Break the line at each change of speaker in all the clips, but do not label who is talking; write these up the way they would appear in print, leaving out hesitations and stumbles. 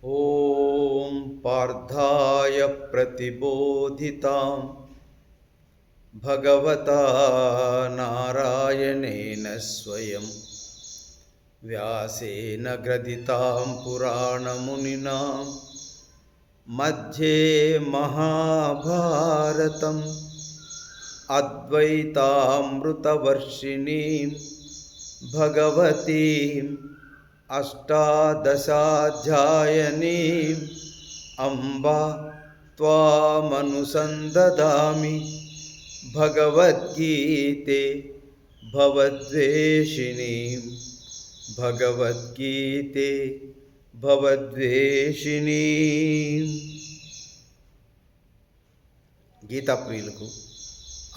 ॐ पार्थाय प्रतिबोधितां भगवता नारायणेन स्वयं व्यासेन ग्रथितां पुराणमुनिना मध्ये महाभारतम् अद्वैतामृतवर्षिणीं भगवतीम् अष्टादशाध्यायिनीम् अम्बा त्वामनुसन्दधामि भगवद्गीते भवद्वेषिणीं भगवद्गीते भवद्वेषिणीं గీతా ప్రియులకు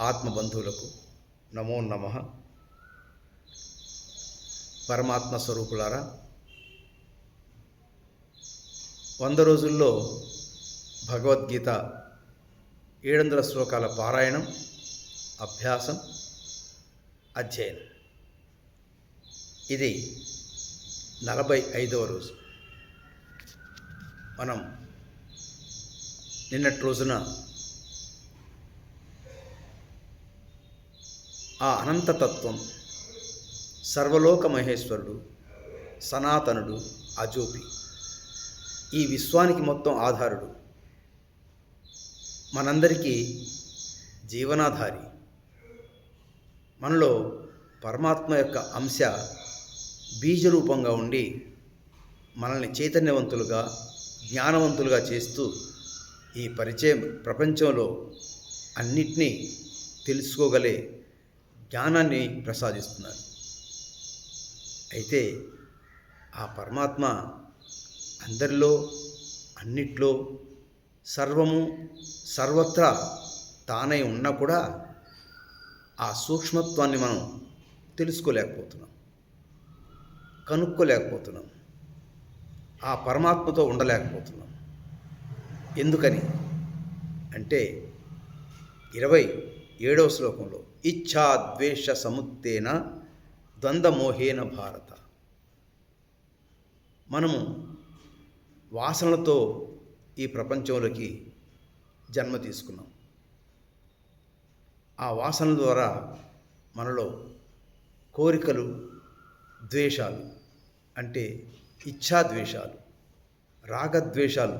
ఆత్మబంధువులకు నమో నమః. పరమాత్మ స్వరూపులారా, 100 రోజుల్లో భగవద్గీత 700 శ్లోకాల పారాయణం, అభ్యాసం, అధ్యయనం. ఇది 45వ రోజు. మనం నిన్నటి రోజున ఆ అనంతతత్వం, సర్వలోక మహేశ్వరుడు, సనాతనుడు, అజోపి, ఈ విశ్వానికి మొత్తం ఆధారుడు, మనందరికీ జీవనాధారి, మనలో పరమాత్మ యొక్క అంశ బీజరూపంగా ఉండి మనల్ని చైతన్యవంతులుగా, జ్ఞానవంతులుగా చేస్తూ ఈ ప్రపంచంలో అన్నిటినీ తెలుసుకోగలే జ్ఞానాన్ని ప్రసాదిస్తున్నారు. అయితే ఆ పరమాత్మ అందరిలో, అన్నిట్లో, సర్వము సర్వత్రా తానై ఉన్నా కూడా ఆ సూక్ష్మత్వాన్ని మనం తెలుసుకోలేకపోతున్నాం, కనుక్కోలేకపోతున్నాం, ఆ పరమాత్మతో ఉండలేకపోతున్నాం. ఎందుకని అంటే 27వ శ్లోకంలో ఇచ్ఛా ద్వేష సముత్తేన ద్వంద్వమోహేన భారత, మనము వాసనలతో ఈ ప్రపంచంలోకి జన్మ తీసుకున్నాం. ఆ వాసనల ద్వారా మనలో కోరికలు, ద్వేషాలు అంటే ఇచ్ఛాద్వేషాలు, రాగద్వేషాలు,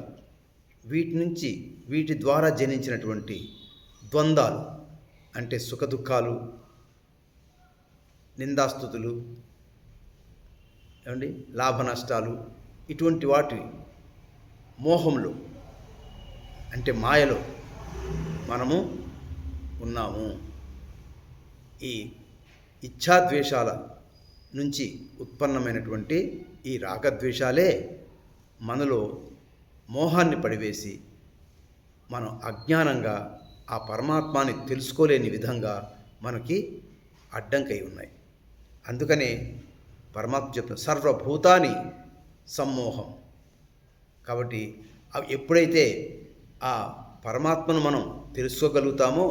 వీటి ద్వారా జనించినటువంటి ద్వంద్వాలు అంటే సుఖదుఖాలు, నిందాస్తుతులు, ఏమండి, లాభ నష్టాలు, ఇటువంటి వాటి మోహంలో అంటే మాయలో మనము ఉన్నాము. ఈ ఇచ్ఛాద్వేషాల నుంచి ఉత్పన్నమైనటువంటి ఈ రాగద్వేషాలే మనలో మోహాన్ని పడివేసి మనం అజ్ఞానంగా ఆ పరమాత్మాని తెలుసుకోలేని విధంగా మనకి అడ్డంకై ఉన్నాయి. అందుకనే పరమాత్మ చెప్తున్న సర్వభూతాని సమ్మోహం. కాబట్టి ఎప్పుడైతే ఆ పరమాత్మను మనం తెలుసుకోగలుగుతామో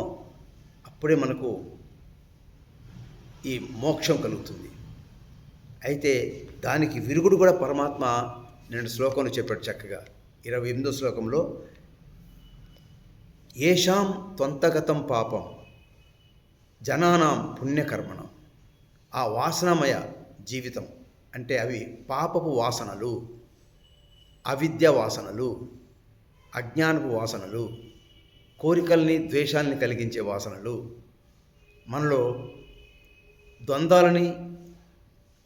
అప్పుడే మనకు ఈ మోక్షం కలుగుతుంది. అయితే దానికి విరుగుడు కూడా పరమాత్మ నేను శ్లోకంలో చెప్పాడు చక్కగా. 28వ శ్లోకంలో ఏషాం త్వంతగతం పాపం జనానాం పుణ్యకర్మణం, ఆ వాసనామయ జీవితం అంటే అవి పాపపు వాసనలు, అవిద్య వాసనలు, అజ్ఞానపు వాసనలు, కోరికల్ని, ద్వేషాలని కలిగించే వాసనలు, మనలో ద్వంద్వాలని,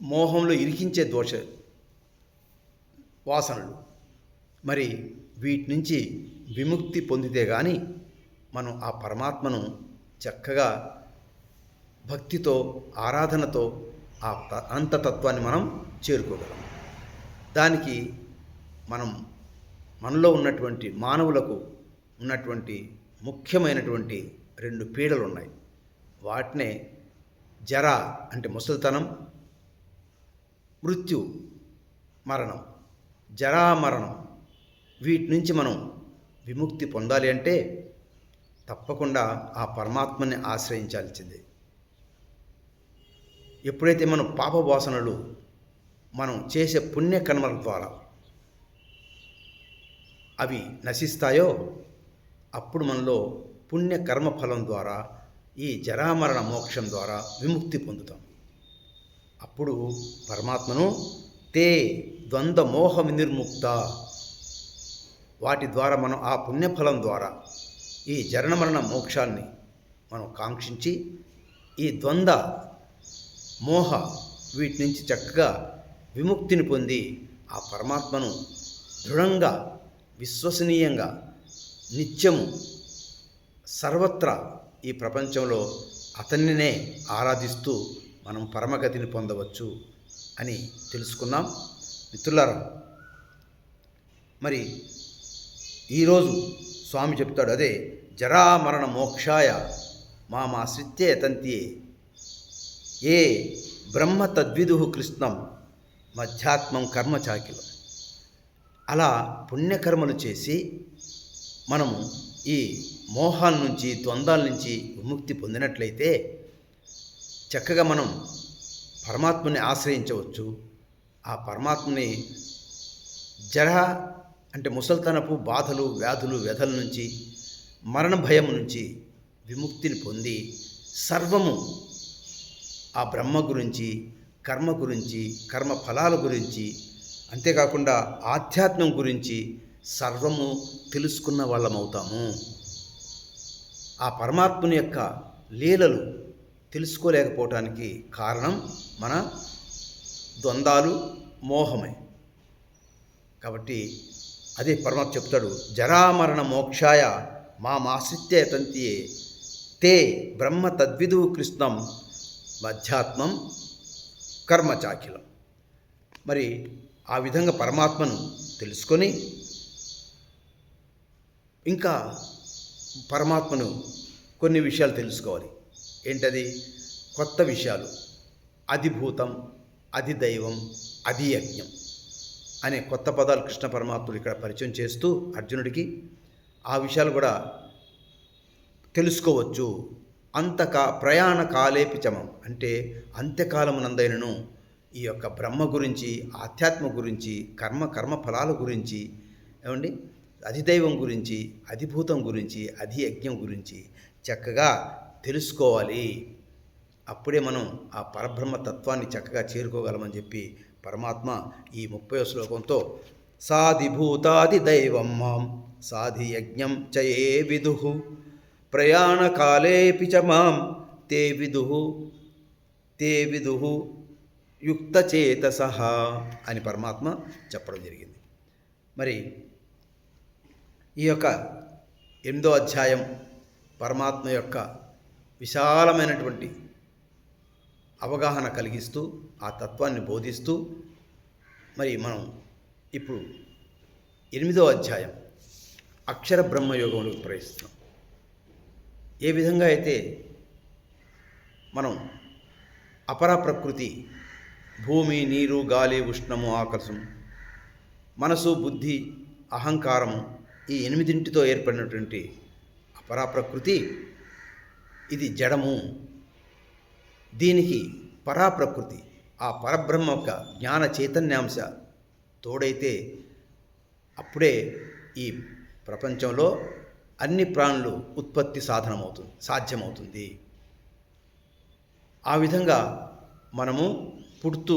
మోహంలో ఇరికించే వాసనలు. మరి వీటి నుంచి విముక్తి పొందితే కానీ మనం ఆ పరమాత్మను చక్కగా భక్తితో, ఆరాధనతో ఆ అనంతతత్వాన్ని మనం చేరుకోగలం. దానికి మనలో ఉన్నటువంటి మానవులకు ఉన్నటువంటి ముఖ్యమైనటువంటి 2 పీడలు ఉన్నాయి. వాటినే జర అంటే ముసలితనం, మృత్యు మరణం, జరామరణం. వీటి నుంచి మనం విముక్తి పొందాలి అంటే తప్పకుండా ఆ పరమాత్మని ఆశ్రయించాల్సిందే. ఎప్పుడైతే మనం చేసే పుణ్యకర్మల ద్వారా అవి నశిస్తాయో అప్పుడు మనలో పుణ్యకర్మ ఫలం ద్వారా ఈ జరామరణ మోక్షం ద్వారా విముక్తి పొందుతాం. అప్పుడు పరమాత్మను తే ద్వంద్వ మోహ వినిర్ముక్త, వాటి ద్వారా మనం ఆ పుణ్యఫలం ద్వారా ఈ జననమరణ మోక్షాన్ని మనం కాంక్షించి ఈ ద్వంద్వ మోహ వీటి నుంచి చక్కగా విముక్తిని పొంది ఆ పరమాత్మను దృఢంగా విశ్వసనీయంగా నిత్యము సర్వత్రా ఈ ప్రపంచంలో అతన్నినే ఆరాధిస్తూ మనం పరమగతిని పొందవచ్చు అని తెలుసుకున్నాం. మిత్రులారా, మరి ఈరోజు స్వామి చెప్తాడు, అదే జరామరణ మోక్షాయ మామాశ్రిత్యే తంత్యే ఏ బ్రహ్మ తద్విదు కృష్ణం మధ్యాత్మం కర్మ చాకిలం. అలా పుణ్యకర్మలు చేసి మనము ఈ మోహాల నుంచి ద్వంద్వాల నుంచి విముక్తి పొందినట్లయితే చక్కగా మనం పరమాత్మని ఆశ్రయించవచ్చు. ఆ పరమాత్మని జర అంటే ముసల్తనపు బాధలు వ్యాధులు వ్యధల నుంచి మరణ భయం నుంచి విముక్తిని పొంది సర్వము ఆ బ్రహ్మ గురించి కర్మ గురించి కర్మ ఫలాల గురించి అంతేకాకుండా ఆధ్యాత్మం గురించి సర్వము తెలుసుకున్న వాళ్ళమవుతాము. ఆ పరమాత్ముని యొక్క లీలలు తెలుసుకోలేకపోవటానికి కారణం మన ద్వంద్వాలు మోహమే. కాబట్టి అదే పరమాత్మ చెప్తాడు, జరామరణ మోక్షాయ మామాశ్రిత్యే తంత్యే తే బ్రహ్మ తద్విదు కృష్ణం మధ్యాత్మం కర్మ చాకిలం. మరి ఆ విధంగా పరమాత్మను తెలుసుకొని ఇంకా పరమాత్మను కొన్ని విషయాలు తెలుసుకోవాలి. ఏంటది? కొత్త విషయాలు. అధిభూతం, అధిదైవం, అధియజ్ఞం అనే కొత్త పదాలు కృష్ణ పరమాత్ముడు ఇక్కడ పరిచయం చేస్తూ అర్జునుడికి ఆ విషయాలు కూడా తెలుసుకోవచ్చు. ప్రయాణ కాలేపి చమం అంటే అంత్యకాలమునందైనను ఈ యొక్క బ్రహ్మ గురించి ఆధ్యాత్మ గురించి కర్మ ఫలాల గురించి ఏమండి అధిదైవం గురించి అధిభూతం గురించి అధియజ్ఞం గురించి చక్కగా తెలుసుకోవాలి. అప్పుడే మనం ఆ పరబ్రహ్మ తత్వాన్ని చక్కగా చేరుకోగలమని చెప్పి పరమాత్మ ఈ 30వ శ్లోకంతో సాధిభూతాదిదైవం మాం సాధియజ్ఞం చయే విదుః ప్రయాణకాలేపి చ మాం తే విదుః యుక్తచేతసః అని పరమాత్మ చెప్పడం జరిగింది. మరి ఈ యొక్క 8వ అధ్యాయం పరమాత్మ యొక్క విశాలమైనటువంటి అవగాహన కలిగిస్తూ ఆ తత్వాన్ని బోధిస్తూ మరి మనం ఇప్పుడు 8వ అధ్యాయం అక్షర బ్రహ్మయోగంలోకి ప్రవేశిస్తున్నాం. ఏ విధంగా అయితే మనం అపరా ప్రకృతి భూమి, నీరు, గాలి, ఉష్ణము, ఆకాశం, మనసు, బుద్ధి, అహంకారము ఈ 8ంటితో ఏర్పడినటువంటి అపరా ప్రకృతి ఇది జడము. దీనికి పరాప్రకృతి ఆ పరబ్రహ్మ యొక్క జ్ఞాన చైతన్యాంశ తోడైతే అప్పుడే ఈ ప్రపంచంలో అన్ని ప్రాణులు ఉత్పత్తి సాధ్యమవుతుంది. ఆ విధంగా మనము పుడుతూ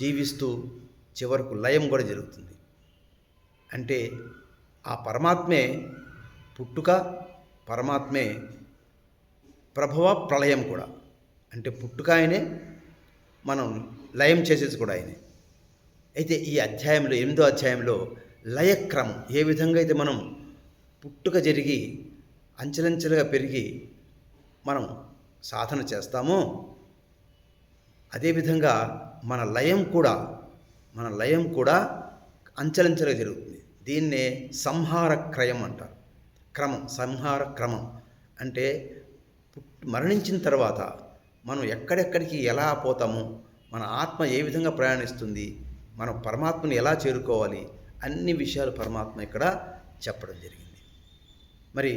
జీవిస్తూ చివరకు లయం కూడా జరుగుతుంది. అంటే ఆ పరమాత్మే పుట్టుక, పరమాత్మే ప్రభవ, ప్రళయం కూడా. అంటే పుట్టుక ఆయనే, మనం లయం చేసేది కూడా ఆయనే. అయితే ఈ అధ్యాయంలో 8వ అధ్యాయంలో లయక్రమం ఏ విధంగా అయితే మనం పుట్టుక జరిగి అంచెలంచెలుగా పెరిగి మనం సాధన చేస్తామో అదేవిధంగా మన లయం కూడా అంచెలంచెలుగా జరుగుతుంది. దీన్నే సంహార క్రయం అంటారు. సంహార క్రమం అంటే మరణించిన తర్వాత మనం ఎక్కడెక్కడికి ఎలా పోతాము, మన ఆత్మ ఏ విధంగా ప్రయాణిస్తుంది, మనం పరమాత్మని ఎలా చేరుకోవాలి, అన్ని విషయాలు పరమాత్మ ఇక్కడ చెప్పడం జరిగింది. మరి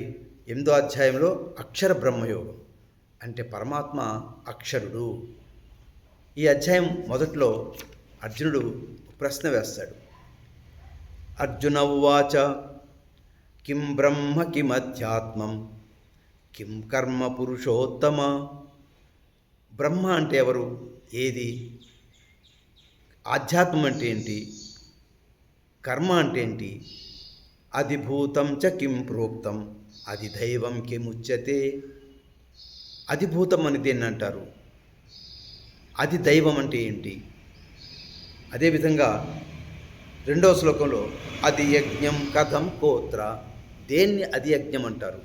8వ అధ్యాయంలో అక్షర బ్రహ్మయోగం అంటే పరమాత్మ అక్షరుడు. ఈ అధ్యాయం మొదట్లో అర్జునుడు ప్రశ్న వేస్తాడు. అర్జున ఉవాచ కిం బ్రహ్మ కిమధ్యాత్మం కిం కర్మ పురుషోత్తమ. బ్రహ్మ అంటే ఎవరు, ఏది, ఆధ్యాత్మం అంటే ఏంటి, కర్మ అంటే ఏంటి, అధిభూతం చ కిం ప్రోక్తం అధిదైవం కిముచ్యతే. అధిభూతం అని దేన్ని అంటారు, అధిదైవం అంటే ఏంటి. అదేవిధంగా రెండవ శ్లోకంలో అది యజ్ఞం కథం కోత్ర, దేన్ని అది యజ్ఞం అంటారు.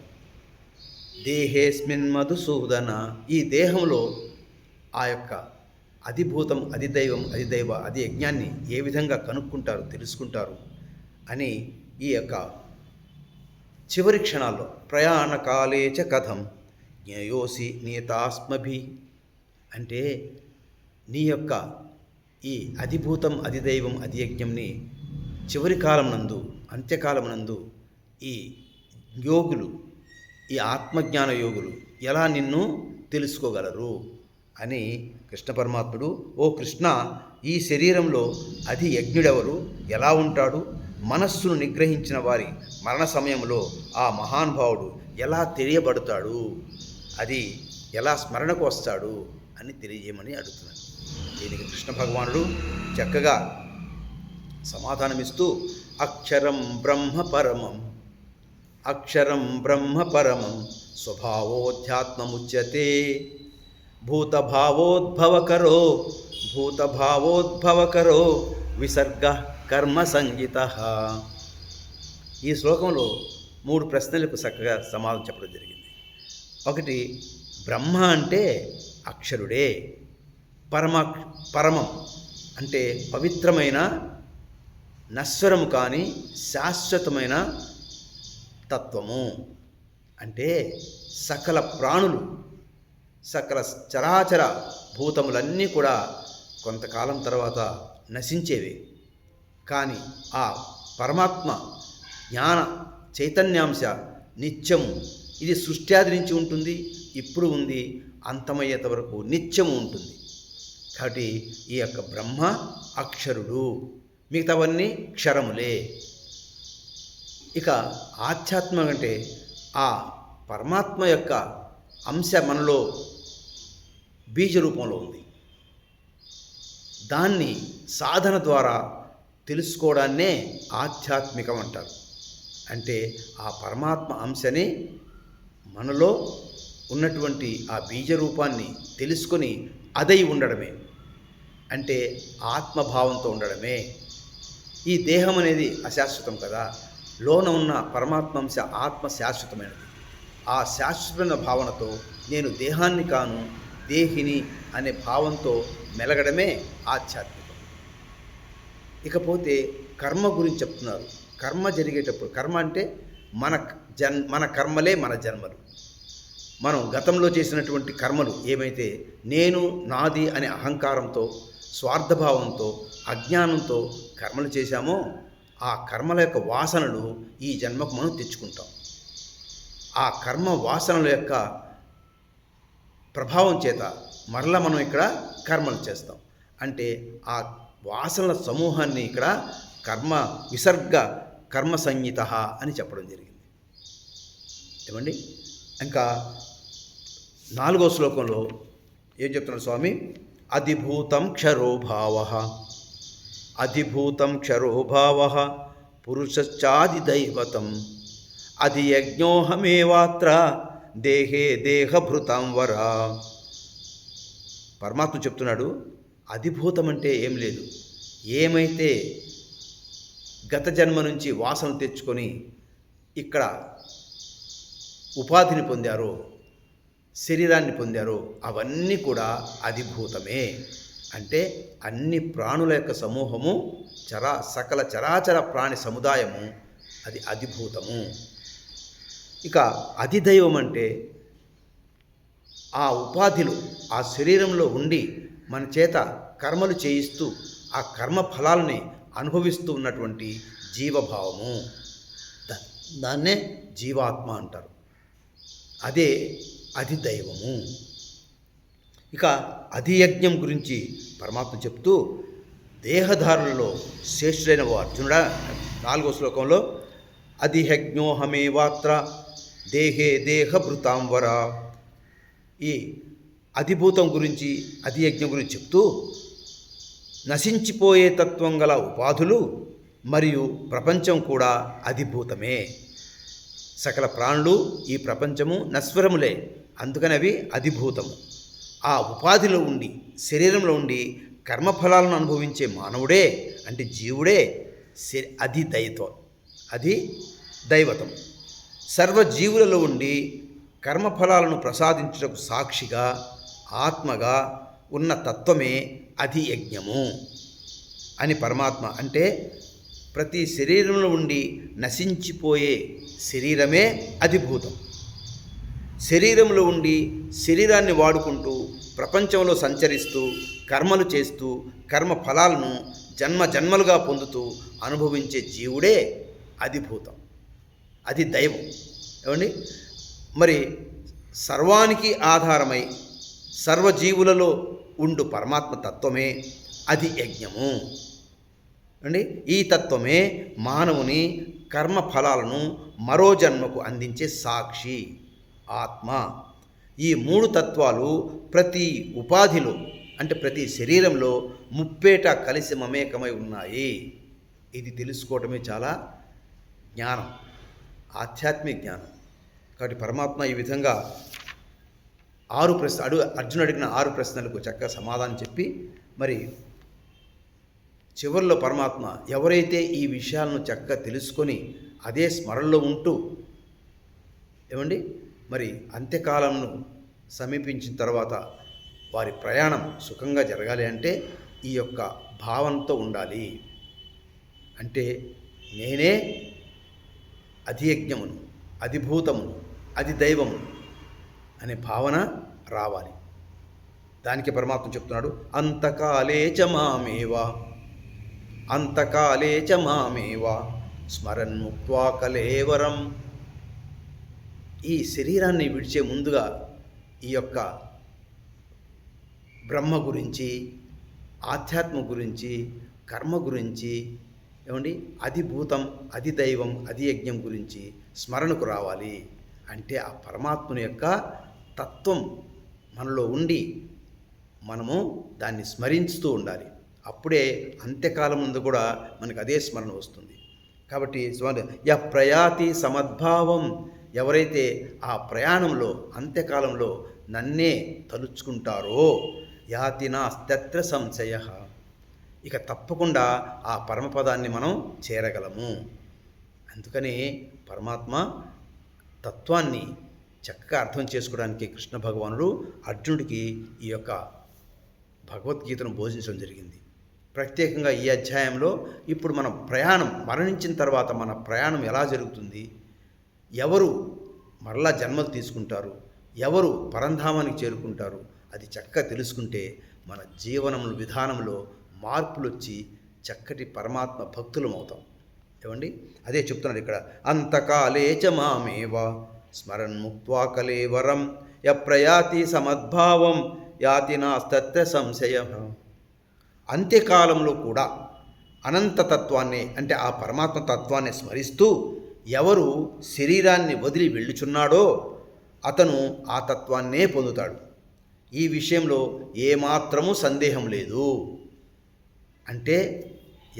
దేహేస్మిన్ మధుసూదన, ఈ దేహంలో ఆ యొక్క అధిభూతం అధిదైవం అధిదైవ అది యజ్ఞాన్ని ఏ విధంగా కనుక్కుంటారు, తెలుసుకుంటారు అని ఈ యొక్క చివరి క్షణాల్లో ప్రయాణకాలే చ కథం జ్ఞేయోసి నీతాస్మభి, అంటే నీ యొక్క ఈ అధిభూతం అధిదైవం అధియజ్ఞంని చివరి కాలం నందు, అంత్యకాలం నందు ఈ యోగులు, ఈ ఆత్మజ్ఞాన యోగులు ఎలా నిన్ను తెలుసుకోగలరు అని కృష్ణ పరమాత్ముడు, ఓ కృష్ణ, ఈ శరీరంలో అధి యజ్ఞుడెవరు, ఎలా ఉంటాడు, మనస్సును నిగ్రహించిన వారి మరణ సమయంలో ఆ మహానుభావుడు ఎలా తెలియబడతాడు, అది ఎలా స్మరణకు వస్తాడు అని తెలియజేయమని అడుగుతున్నాను. దీనికి కృష్ణ భగవానుడు చక్కగా సమాధానమిస్తూ అక్షరం బ్రహ్మ పరమం, అక్షరం బ్రహ్మ పరమం స్వభావోధ్యాత్మముచ్యతే భూతభావోద్భవకరో భూతభావోద్భవకరో విసర్గ కర్మ సంగీతః. ఈ శ్లోకంలో 3 ప్రశ్నలకు చక్కగా సమాధానం చెప్పడం జరిగింది. ఒకటి, బ్రహ్మ అంటే అక్షరుడే, పరమం అంటే పవిత్రమైన, నశ్వరము కాని శాశ్వతమైన తత్వము. అంటే సకల ప్రాణులు, సకల చరాచర భూతములన్నీ కూడా కొంతకాలం తర్వాత నశించేవి. కానీ ఆ పరమాత్మ జ్ఞాన చైతన్యాంశ నిత్యము, ఇది సృష్ట్యాది నుంచి ఉంటుంది, ఇప్పుడు ఉంది, అంతమయ్యేంత వరకు నిత్యము ఉంటుంది. కాబట్టి ఈ యొక్క బ్రహ్మ అక్షరుడు, మిగతావన్నీ క్షరములే. ఇక ఆధ్యాత్మం అంటే ఆ పరమాత్మ యొక్క అంశ మనలో బీజ రూపంలో ఉంది. దాన్ని సాధన ద్వారా తెలుసుకోవడాన్నే ఆధ్యాత్మికం అంటారు. అంటే ఆ పరమాత్మ అంశని మనలో ఉన్నటువంటి ఆ బీజ రూపాన్ని తెలుసుకొని అదై ఉండడమే, అంటే ఆత్మభావంతో ఉండడమే. ఈ దేహం అనేది అశాశ్వతం కదా, లోన ఉన్న పరమాత్మాంశ ఆత్మ శాశ్వతమైనది. ఆ శాశ్వతమైన భావనతో నేను దేహాన్ని కాను, దేహిని అనే భావంతో మెలగడమే ఆధ్యాత్మికం. ఇకపోతే కర్మ గురించి చెప్తున్నారు. కర్మ జరిగేటప్పుడు, కర్మ అంటే మన కర్మలే మన జన్మలు. మనం గతంలో చేసినటువంటి కర్మలు ఏమైతే నేను నాది అనే అహంకారంతో, స్వార్థభావంతో, అజ్ఞానంతో కర్మలు చేశామో ఆ కర్మల యొక్క వాసనలు ఈ జన్మకు మనం తెచ్చుకుంటాం. ఆ కర్మ వాసనల యొక్క ప్రభావం చేత మరలా మనం ఇక్కడ కర్మలు చేస్తాం. అంటే ఆ వాసనల సమూహాన్ని ఇక్కడ కర్మ విసర్గ కర్మ సంహిత అని చెప్పడం జరిగింది. ఏమండి, ఇంకా 4వ శ్లోకంలో ఏం చెప్తున్నాడు స్వామి, అధిభూతం క్షరోభావ, అధిభూతం క్షరోభావ పురుషశ్చాదిదైవతం అధియజ్ఞోహమేవాత్ర దేహే దేహభృతం వరా. పరమాత్మ చెప్తున్నాడు, అధిభూతం అంటే ఏం లేదు, ఏమైతే గత జన్మ నుంచి వాసన తెచ్చుకొని ఇక్కడ ఉపాధిని పొందారో, శరీరాన్ని పొందారో అవన్నీ కూడా అధిభూతమే. అంటే అన్ని ప్రాణుల యొక్క సమూహము, సకల చరాచర ప్రాణి సముదాయము అది అధిభూతము. ఇక అధిదైవం అంటే ఆ ఉపాధిలో ఆ శరీరంలో ఉండి మన చేత కర్మలు చేయిస్తూ ఆ కర్మ ఫలాలని అనుభవిస్తూ ఉన్నటువంటి జీవభావము, దాన్నే జీవాత్మ అంటారు. అదే అధిదైవము. ఇక అధియజ్ఞం గురించి పరమాత్మ చెప్తూ దేహధారులలో శ్రేష్ఠుడైన ఓ అర్జునుడా, 4వ శ్లోకంలో అధిహజ్ఞోహమేవాత్ర దేహే దేహభృతాంవర. ఈ అధిభూతం గురించి, అధియజ్ఞం గురించి చెప్తూ నశించిపోయే తత్వం గల ఉపాధులు మరియు ప్రపంచం కూడా అధిభూతమే. సకల ప్రాణులు, ఈ ప్రపంచము నశ్వరములే, అందుకని అవి అధిభూతము. ఆ ఉపాధిలో ఉండి, శరీరంలో ఉండి కర్మఫలాలను అనుభవించే మానవుడే, అంటే జీవుడే అది దైవతం. సర్వజీవులలో ఉండి కర్మఫలాలను ప్రసాదించుటకు సాక్షిగా, ఆత్మగా ఉన్న తత్వమే అధియజ్ఞము అని పరమాత్మ. అంటే ప్రతి శరీరంలో ఉండి నశించిపోయే శరీరమే అధిభూతం. శరీరంలో ఉండి శరీరాన్ని వాడుకుంటూ ప్రపంచంలో సంచరిస్తూ కర్మలు చేస్తూ కర్మ ఫలాలను జన్మ జన్మలుగా పొందుతూ అనుభవించే జీవుడే అధిభూతం, అది దైవం. ఏమండి, మరి సర్వానికి ఆధారమై సర్వజీవులలో ఉండు పరమాత్మ తత్వమే అది యజ్ఞము అండి. ఈ తత్వమే మానవుని కర్మ ఫలాలను మరో జన్మకు అందించే సాక్షి, ఆత్మ. ఈ మూడు తత్వాలు ప్రతి ఉపాధిలో, అంటే ప్రతి శరీరంలో ముప్పేట కలిసి మమేకమై ఉన్నాయి. ఇది తెలుసుకోవటమే చాలా జ్ఞానం, ఆధ్యాత్మిక జ్ఞానం. కాబట్టి పరమాత్మ ఈ విధంగా అర్జునుడు అడిగిన 6 ప్రశ్నలకు చక్కగా సమాధానం చెప్పి, మరి చివరిలో పరమాత్మ ఎవరైతే ఈ విషయాలను చక్కగా తెలుసుకొని అదే స్మరణలో ఉంటూ, ఏమండి, మరి అంత్యకాలంను సమీపించిన తర్వాత వారి ప్రయాణం సుఖంగా జరగాలి అంటే ఈ యొక్క భావనతో ఉండాలి. అంటే నేనే అధియజ్ఞమును, అధిభూతమును, అది దైవమును అనే భావన రావాలి. దానికి పరమాత్మ చెప్తున్నాడు, అంతకాలే చ మామేవ స్మరన్ముక్త్వా కలేవరం. ఈ శరీరాన్ని విడిచే ముందుగా ఈ యొక్క బ్రహ్మ గురించి, ఆధ్యాత్మ గురించి, కర్మ గురించి, ఏమండి, అధిభూతం, అది దైవం, అది యజ్ఞం గురించి స్మరణకు రావాలి. అంటే ఆ పరమాత్మని యొక్క తత్వం మనలో ఉండి మనము దాన్ని స్మరించుతూ ఉండాలి. అప్పుడే అంత్యకాలం ముందు కూడా మనకు అదే స్మరణ వస్తుంది. కాబట్టి ప్రయాతి సమద్భావం, ఎవరైతే ఆ ప్రయాణంలో అంత్యకాలంలో నన్నే తలుచుకుంటారో యాతి నాస్త్యత్ర సంశయ, ఇక తప్పకుండా ఆ పరమపదాన్ని మనం చేరగలము. అందుకని పరమాత్మ తత్వాన్ని చక్కగా అర్థం చేసుకోవడానికి కృష్ణ భగవానుడు అర్జునుడికి ఈ యొక్క భగవద్గీతను బోధించడం జరిగింది. ప్రత్యేకంగా ఈ అధ్యాయంలో ఇప్పుడు మన ప్రయాణం, మరణించిన తర్వాత మన ప్రయాణం ఎలా జరుగుతుంది, ఎవరు మరలా జన్మలు తీసుకుంటారు, ఎవరు పరంధామానికి చేరుకుంటారు, అది చక్కగా తెలుసుకుంటే మన జీవనం విధానంలో మార్పులు వచ్చి చక్కటి పరమాత్మ భక్తులం అవుతాం. ఏమండి, అదే చెప్తున్నాడు ఇక్కడ, అంతకాలే చ మామేవ స్మరన్ముక్త్వా కలేవరం యప్రయాతి సమద్భావం యాతి నాస్తత్ర సంశయ. అంత్యకాలంలో కూడా అనంతతత్వాన్ని, అంటే ఆ పరమాత్మ తత్వాన్ని స్మరిస్తూ ఎవరు శరీరాన్ని వదిలి వెళ్ళుచున్నాడో అతను ఆ తత్వాన్నే పొందుతాడు. ఈ విషయంలో ఏమాత్రము సందేహం లేదు. అంటే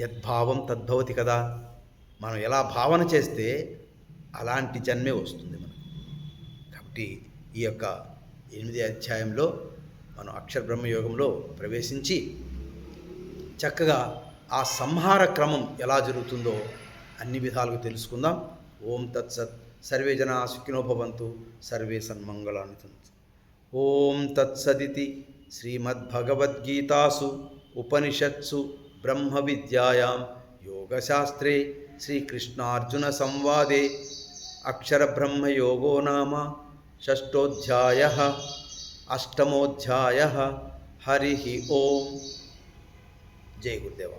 యద్భావం తద్భవతి కదా, మనం ఎలా భావన చేస్తే అలాంటి జన్మే వస్తుంది మనకు. కాబట్టి ఈ యొక్క 8వ అధ్యాయంలో మనం అక్షర బ్రహ్మయోగంలో ప్రవేశించి చక్కగా ఆ సంహార క్రమం ఎలా జరుగుతుందో అన్ని విధాలుగా తెలుసుకుందాం. ఓం తత్సత్. సర్వే జనా సుఖినో భవంతు, సర్వే సన్మంగళాని తంతు. ఓం తత్సదితి శ్రీమద్భగవద్గీతాసు ఉపనిషత్సు బ్రహ్మ విద్యాయాం యోగశాస్త్రే శ్రీకృష్ణార్జున సంవాదే అక్షర బ్రహ్మయోగో నామ షష్టోధ్యాయః. అష్టమోధ్యాయః. హరి ఓం. జై గురుదేవ.